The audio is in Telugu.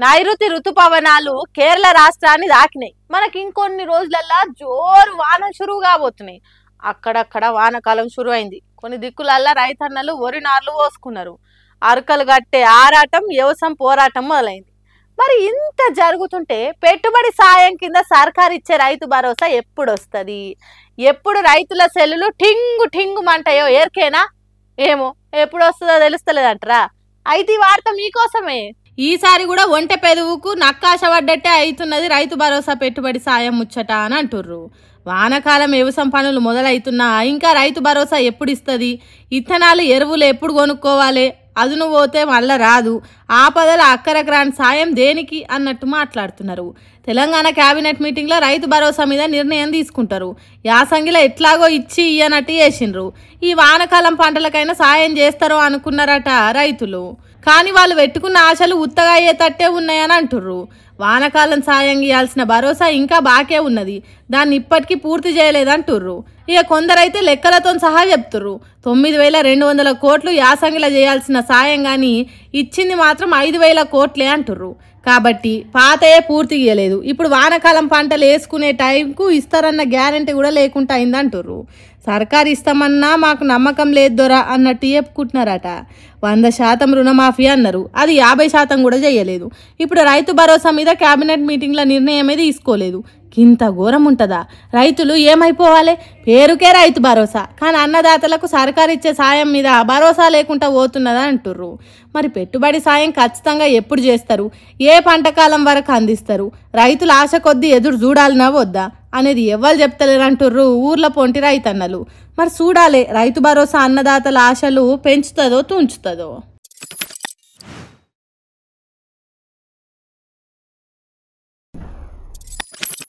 నైరుతి ఋతుపవనాలు కేరళ రాష్ట్రాన్ని దాకినాయి. మనకి ఇంకొన్ని రోజులల్లా జోరు వాన షురువు కాబోతున్నాయి. అక్కడక్కడ వానకాలం షురు అయింది. కొన్ని దిక్కులల్లా రైతన్నలు వరి నార్లు పోసుకున్నారు. అరకలు గట్టే ఆరాటం, వ్యవసాయం పోరాటం మొదలైంది. మరి ఇంత జరుగుతుంటే పెట్టుబడి సాయం కింద సర్కారు ఇచ్చే రైతు భరోసా ఎప్పుడు వస్తుంది? ఎప్పుడు రైతుల సెల్లులు ఠింగు ఠింగుమంటాయో ఎరికేనా? ఏమో ఎప్పుడు వస్తుందో తెలుస్తలేదంటరా. అయితే ఈ వార్త మీకోసమే. ఈసారి కూడా ఒంటె పెదవుకు నక్కాశ పడ్డట్టే అవుతున్నది రైతు భరోసా పెట్టుబడి సాయం ముచ్చట అని అంటుర్రు. వానకాలం వ్యవసాయం పనులు మొదలవుతున్నా ఇంకా రైతు భరోసా ఎప్పుడు ఇస్తుంది? ఇత్తనాలు ఎరువులు ఎప్పుడు కొనుక్కోవాలి? అదును పోతే మళ్ళా రాదు. ఆపదల అక్కరకు రాని సాయం దేనికి అన్నట్టు మాట్లాడుతున్నారు. తెలంగాణ కేబినెట్ మీటింగ్లో రైతు భరోసా మీద నిర్ణయం తీసుకుంటారు. యాసంగిలో ఎట్లాగో ఇచ్చి ఇయ్యనట్టు చేసిండ్రు. ఈ వానకాలం పంటలకైనా సాయం చేస్తారో అనుకున్నారట రైతులు. కానీ వాళ్ళు పెట్టుకున్న ఆశలు ఉత్తగా అయ్యేటట్టే ఉన్నాయని అంటుర్రు. వానకాలం సాయం ఇవ్వాల్సిన భరోసా ఇంకా బాకే ఉన్నది, దాన్ని ఇప్పటికీ పూర్తి చేయలేదంటుర్రు. ఇక కొందరైతే లెక్కలతో సహా చెప్తుర్రు 9,200 కోట్లు యాసంగిలో చేయాల్సిన సాయం కానీ ఇచ్చింది మాత్రం 5,000 కోట్లే అంటుర్రు. కాబట్టి పాతయే పూర్తి చేయలేదు. ఇప్పుడు వానకాలం పంటలు వేసుకునే టైంకు ఇస్తారన్న గ్యారంటీ కూడా లేకుండా అయిందంటుర్రు. సర్కారు ఇస్తామన్నా మాకు నమ్మకం లేదు దొరా అన్నట్టు చెప్పుకుంటున్నారట. 100% రుణమాఫీ అన్నారు, అది 50% కూడా చేయలేదు. ఇప్పుడు రైతు భరోసా మీద కేబినెట్ మీటింగ్ల నిర్ణయమే తీసుకోలేదు. ఇంత ఘోరం ఉంటుందా? రైతులు ఏమైపోవాలి? పేరుకే రైతు భరోసా, కానీ అన్నదాతలకు సర్కారు ఇచ్చే సాయం మీద భరోసా లేకుండా పోతున్నదా అంటుర్రు. మరి పెట్టుబడి సాయం ఖచ్చితంగా ఎప్పుడు చేస్తారు? ఏ పంటకాలం వరకు అందిస్తారు? రైతులు ఆశ కొద్దీ ఎదురు చూడాలనా వద్దా అనేది ఎవ్వరు చెప్తలేరంటుర్రు ఊర్ల పొంటి రైతన్నలు. మరి చూడాలి రైతు భరోసా అన్నదాతల ఆశలు పెంచుతుందో తుంచుతుందో.